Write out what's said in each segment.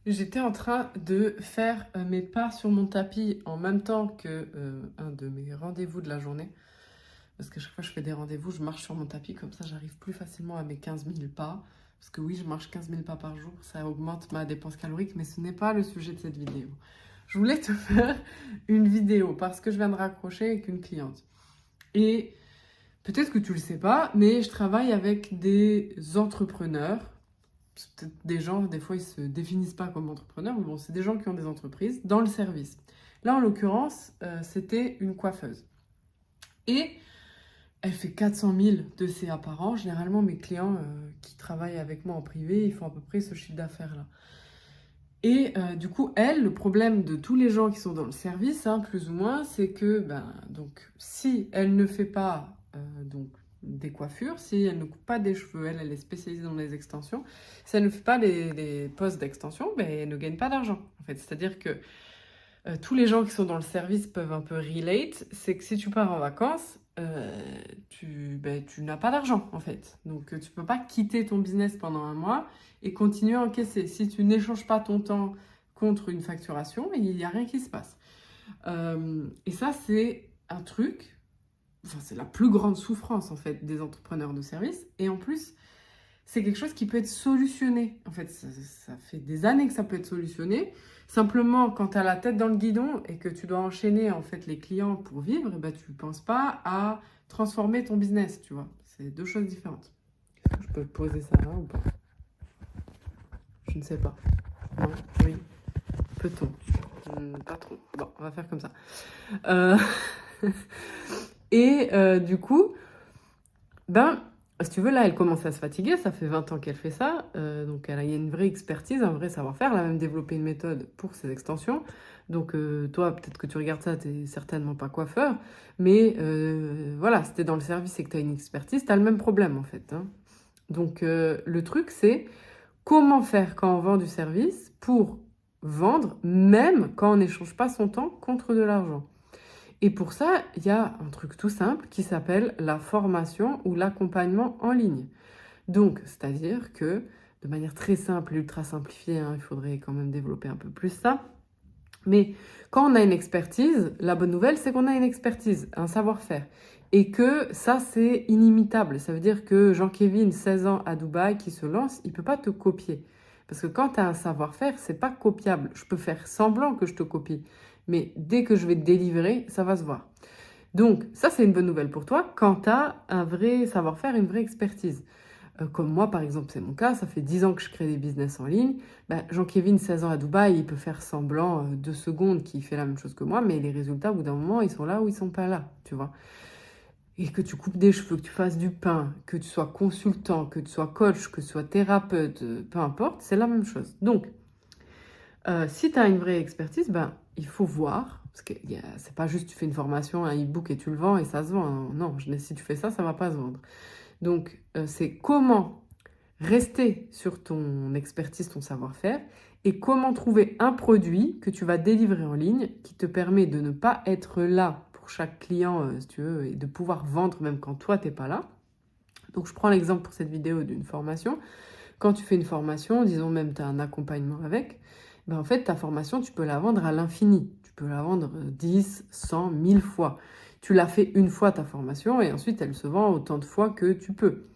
J'étais en train de faire mes pas sur mon tapis en même temps que un de mes rendez-vous de la journée. Parce que chaque fois que je fais des rendez-vous, je marche sur mon tapis, comme ça j'arrive plus facilement à mes 15 000 pas. Parce que oui, je marche 15 000 pas par jour, ça augmente ma dépense calorique, mais ce n'est pas le sujet de cette vidéo. Je voulais te faire une vidéo parce que je viens de raccrocher avec une cliente. Et peut-être que tu le sais pas, mais je travaille avec des entrepreneurs. C'est peut-être des gens, des fois, ils se définissent pas comme entrepreneurs, mais bon, c'est des gens qui ont des entreprises dans le service. Là, en l'occurrence, c'était une coiffeuse. Et elle fait 400 000 de CA par an. Généralement, mes clients qui travaillent avec moi en privé, ils font à peu près ce chiffre d'affaires-là. Et du coup, elle, le problème de tous les gens qui sont dans le service, hein, plus ou moins, c'est que, donc, si elle ne fait pas donc, des coiffures, si elle ne coupe pas des cheveux, elle est spécialisée dans les extensions, si elle ne fait pas les postes d'extension, elle ne gagne pas d'argent, en fait. C'est-à-dire que tous les gens qui sont dans le service peuvent un peu relate, c'est que si tu pars en vacances, tu n'as pas d'argent en fait. Donc tu peux pas quitter ton business pendant un mois et continuer à encaisser. Si tu n'échanges pas ton temps contre une facturation, il n'y a rien qui se passe. Et ça, c'est un truc, enfin, c'est la plus grande souffrance en fait des entrepreneurs de service. Et en plus, c'est quelque chose qui peut être solutionné. En fait, ça fait des années que ça peut être solutionné. Simplement, quand tu as la tête dans le guidon et que tu dois enchaîner en fait les clients pour vivre, tu ne penses pas à transformer ton business, tu vois. C'est deux choses différentes. Est-ce que je peux poser ça là ou pas? Je ne sais pas. Non, oui. Peut-on? Pas trop. Bon, on va faire comme ça. Euh, Et du coup, si tu veux, là, elle commence à se fatiguer. Ça fait 20 ans qu'elle fait ça. Donc, elle a une vraie expertise, un vrai savoir-faire. Elle a même développé une méthode pour ses extensions. Donc, toi, peut-être que tu regardes ça, tu n'es certainement pas coiffeur. Mais voilà, si tu es dans le service et que tu as une expertise, tu as le même problème, en fait. Hein. Donc, le truc, c'est comment faire quand on vend du service pour vendre, même quand on n'échange pas son temps contre de l'argent. Et pour ça, il y a un truc tout simple qui s'appelle la formation ou l'accompagnement en ligne. Donc, c'est-à-dire que, de manière très simple et ultra simplifiée, hein, il faudrait quand même développer un peu plus ça. Mais quand on a une expertise, la bonne nouvelle, c'est qu'on a une expertise, un savoir-faire. Et que ça, c'est inimitable. Ça veut dire que Jean-Kévin, 16 ans à Dubaï, qui se lance, il ne peut pas te copier. Parce que quand tu as un savoir-faire, c'est pas copiable. Je peux faire semblant que je te copie. Mais dès que je vais te délivrer, ça va se voir. Donc, ça, c'est une bonne nouvelle pour toi quand tu as un vrai savoir-faire, une vraie expertise. Comme moi, par exemple, c'est mon cas, ça fait 10 ans que je crée des business en ligne. Jean-Kévin, 16 ans à Dubaï, il peut faire semblant 2 secondes qu'il fait la même chose que moi, mais les résultats, au bout d'un moment, ils sont là ou ils sont pas là, tu vois. Et que tu coupes des cheveux, que tu fasses du pain, que tu sois consultant, que tu sois coach, que tu sois thérapeute, peu importe, c'est la même chose. Donc, si tu as une vraie expertise, il faut voir, parce que c'est pas juste tu fais une formation, un e-book et tu le vends et ça se vend. Hein. Non, si tu fais ça, ça va pas se vendre. Donc, c'est comment rester sur ton expertise, ton savoir-faire, et comment trouver un produit que tu vas délivrer en ligne qui te permet de ne pas être là pour chaque client, si tu veux, et de pouvoir vendre même quand toi, tu n'es pas là. Donc, je prends l'exemple pour cette vidéo d'une formation. Quand tu fais une formation, disons même tu as un accompagnement avec, en fait, ta formation, tu peux la vendre à l'infini. Tu peux la vendre 10, 100, 1000 fois. Tu l'as fait une fois ta formation et ensuite elle se vend autant de fois que tu peux.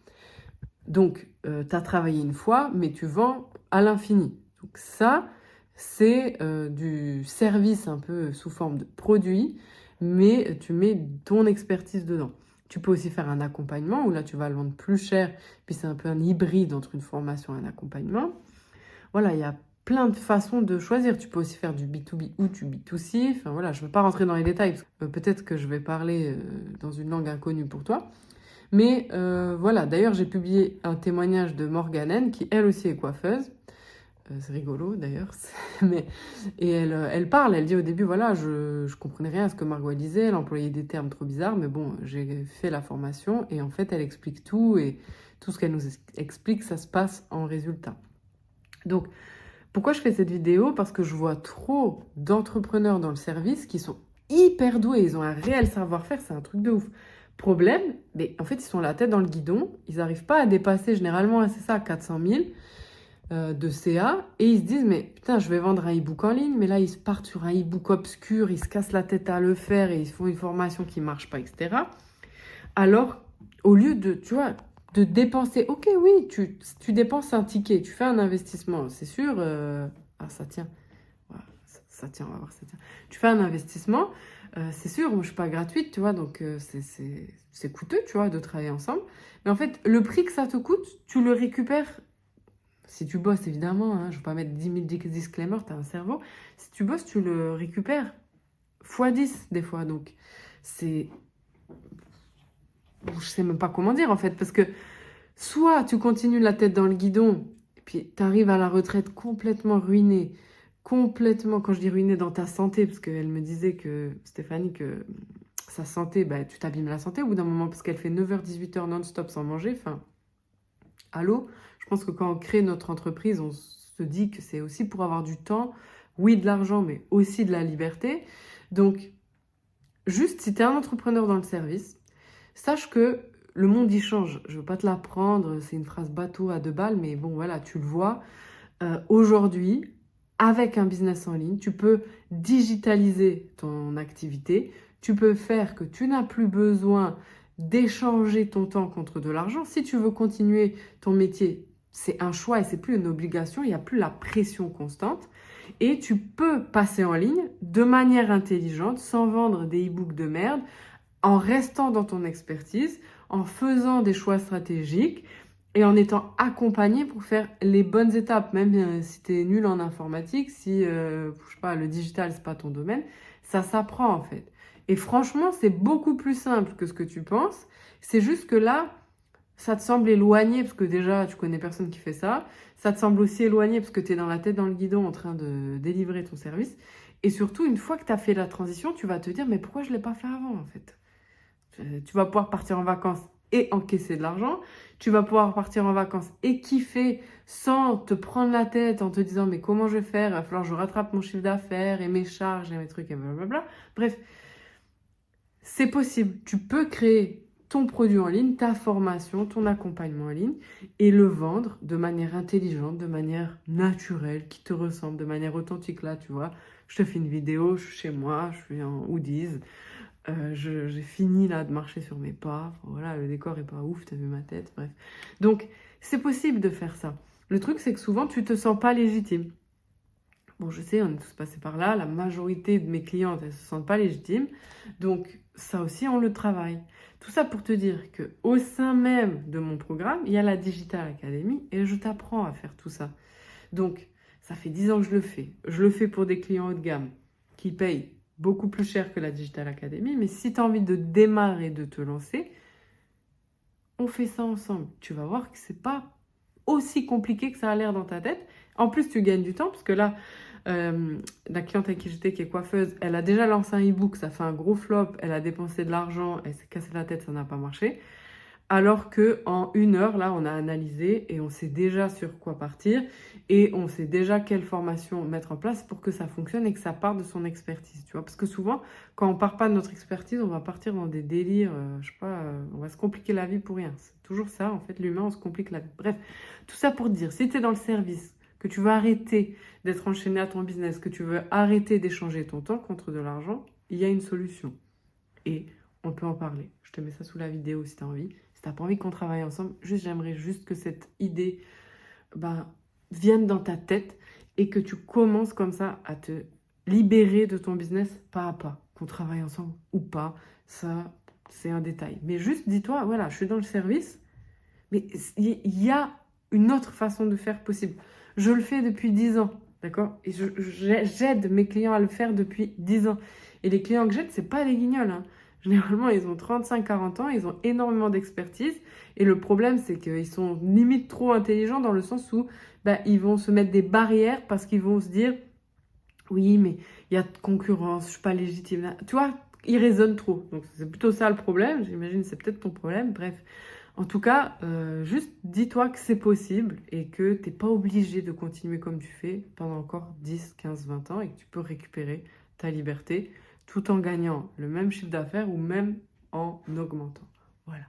Donc, tu as travaillé une fois, mais tu vends à l'infini. Donc ça, c'est du service un peu sous forme de produit, mais tu mets ton expertise dedans. Tu peux aussi faire un accompagnement où là, tu vas le vendre plus cher, puis c'est un peu un hybride entre une formation et un accompagnement. Voilà, il y a plein de façons de choisir. Tu peux aussi faire du B2B ou du B2C. Enfin voilà, je ne veux pas rentrer dans les détails. Peut-être que je vais parler dans une langue inconnue pour toi. Mais voilà, d'ailleurs, j'ai publié un témoignage de Morgane, qui elle aussi est coiffeuse. C'est rigolo d'ailleurs. Et elle parle, elle dit au début, voilà, je comprenais rien à ce que Margot disait, elle employait des termes trop bizarres, mais bon, j'ai fait la formation et en fait, elle explique tout et tout ce qu'elle nous explique, ça se passe en résultat. Donc, pourquoi je fais cette vidéo? Parce que je vois trop d'entrepreneurs dans le service qui sont hyper doués, ils ont un réel savoir-faire, c'est un truc de ouf. Problème, mais en fait, ils sont la tête dans le guidon, ils n'arrivent pas à dépasser, généralement, c'est ça, 400 000. de CA et ils se disent, mais putain, je vais vendre un e-book en ligne, mais là, ils partent sur un e-book obscur, ils se cassent la tête à le faire et ils font une formation qui ne marche pas, etc. Alors, au lieu de, tu vois, de dépenser, ok, oui, tu dépenses un ticket, tu fais un investissement, c'est sûr, ah, ça tient. Ouais, ça tient, on va voir, ça tient. Tu fais un investissement, c'est sûr, moi je suis pas gratuite, tu vois, donc c'est coûteux, tu vois, de travailler ensemble. Mais en fait, le prix que ça te coûte, tu le récupères si tu bosses, évidemment, hein, je ne vais pas mettre 10 000 disclaimers, tu as un cerveau. Si tu bosses, tu le récupères fois 10 des fois. Donc, c'est... Je sais même pas comment dire, en fait, parce que soit tu continues la tête dans le guidon, et puis tu arrives à la retraite complètement ruiné, complètement, quand je dis ruiné dans ta santé, parce qu'elle me disait que, Stéphanie, que sa santé, bah, tu t'abîmes la santé au bout d'un moment, parce qu'elle fait 9h, 18h non-stop sans manger, enfin... Allô? Je pense que quand on crée notre entreprise, on se dit que c'est aussi pour avoir du temps, oui, de l'argent, mais aussi de la liberté. Donc, juste si tu es un entrepreneur dans le service, sache que le monde y change. Je ne veux pas te l'apprendre, c'est une phrase bateau à 2 balles, mais bon, voilà, tu le vois. Aujourd'hui, avec un business en ligne, tu peux digitaliser ton activité. Tu peux faire que tu n'as plus besoin d'échanger ton temps contre de l'argent. Si tu veux continuer ton métier, c'est un choix et c'est plus une obligation. Il n'y a plus la pression constante. Et tu peux passer en ligne de manière intelligente, sans vendre des e-books de merde, en restant dans ton expertise, en faisant des choix stratégiques et en étant accompagné pour faire les bonnes étapes. Même si tu es nul en informatique, si je sais pas, le digital, c'est pas ton domaine, ça s'apprend en fait. Et franchement, c'est beaucoup plus simple que ce que tu penses. C'est juste que là, ça te semble éloigné, parce que déjà, tu connais personne qui fait ça. Ça te semble aussi éloigné, parce que tu es dans la tête dans le guidon en train de délivrer ton service. Et surtout, une fois que tu as fait la transition, tu vas te dire, mais pourquoi je ne l'ai pas fait avant, en fait? Tu vas pouvoir partir en vacances et encaisser de l'argent. Tu vas pouvoir partir en vacances et kiffer sans te prendre la tête en te disant, mais comment je vais faire? Il va falloir que je rattrape mon chiffre d'affaires et mes charges et mes trucs et blablabla. Bref, c'est possible. Tu peux créer ton produit en ligne, ta formation, ton accompagnement en ligne et le vendre de manière intelligente, de manière naturelle, qui te ressemble, de manière authentique. Là, tu vois, je te fais une vidéo, je suis chez moi, je suis en hoodies, j'ai fini là de marcher sur mes pas. Enfin, voilà, le décor est pas ouf, t'as vu ma tête, bref. Donc, c'est possible de faire ça. Le truc, c'est que souvent, tu te sens pas légitime. Bon, je sais, on est tous passés par là. La majorité de mes clientes, elles se sentent pas légitimes. Donc, ça aussi, on le travaille. Tout ça pour te dire que au sein même de mon programme, il y a la Digital Academy et je t'apprends à faire tout ça. Donc, ça fait 10 ans que je le fais. Je le fais pour des clients haut de gamme qui payent beaucoup plus cher que la Digital Academy. Mais si tu as envie de démarrer, de te lancer, on fait ça ensemble. Tu vas voir que c'est pas aussi compliqué que ça a l'air dans ta tête. En plus, tu gagnes du temps parce que là, la cliente avec qui j'étais, qui est coiffeuse, elle a déjà lancé un e-book, ça fait un gros flop, elle a dépensé de l'argent, elle s'est cassé la tête, ça n'a pas marché. Alors que en 1 heure, là, on a analysé et on sait déjà sur quoi partir et on sait déjà quelle formation mettre en place pour que ça fonctionne et que ça parte de son expertise, tu vois. Parce que souvent, quand on part pas de notre expertise, on va partir dans des délires, je sais pas, on va se compliquer la vie pour rien. C'est toujours ça, en fait, l'humain, on se complique la vie. Bref, tout ça pour te dire, si tu es dans le service, que tu veux arrêter d'être enchaîné à ton business, que tu veux arrêter d'échanger ton temps contre de l'argent, il y a une solution. Et on peut en parler. Je te mets ça sous la vidéo si tu as envie. Si tu n'as pas envie qu'on travaille ensemble, j'aimerais juste que cette idée vienne dans ta tête et que tu commences comme ça à te libérer de ton business pas à pas. Qu'on travaille ensemble ou pas, ça, c'est un détail. Mais juste dis-toi, voilà, je suis dans le service, mais il y a une autre façon de faire possible. Je le fais depuis 10 ans, d'accord? Et j'aide mes clients à le faire depuis 10 ans. Et les clients que j'aide, c'est pas des guignols, hein. Généralement, ils ont 35-40 ans, ils ont énormément d'expertise. Et le problème, c'est qu'ils sont limite trop intelligents dans le sens où ils vont se mettre des barrières parce qu'ils vont se dire, oui, mais il y a de concurrence, je suis pas légitime. Tu vois, ils raisonnent trop. Donc, c'est plutôt ça le problème. J'imagine que c'est peut-être ton problème. Bref. En tout cas, juste dis-toi que c'est possible et que tu n'es pas obligé de continuer comme tu fais pendant encore 10, 15, 20 ans et que tu peux récupérer ta liberté tout en gagnant le même chiffre d'affaires ou même en augmentant. Voilà.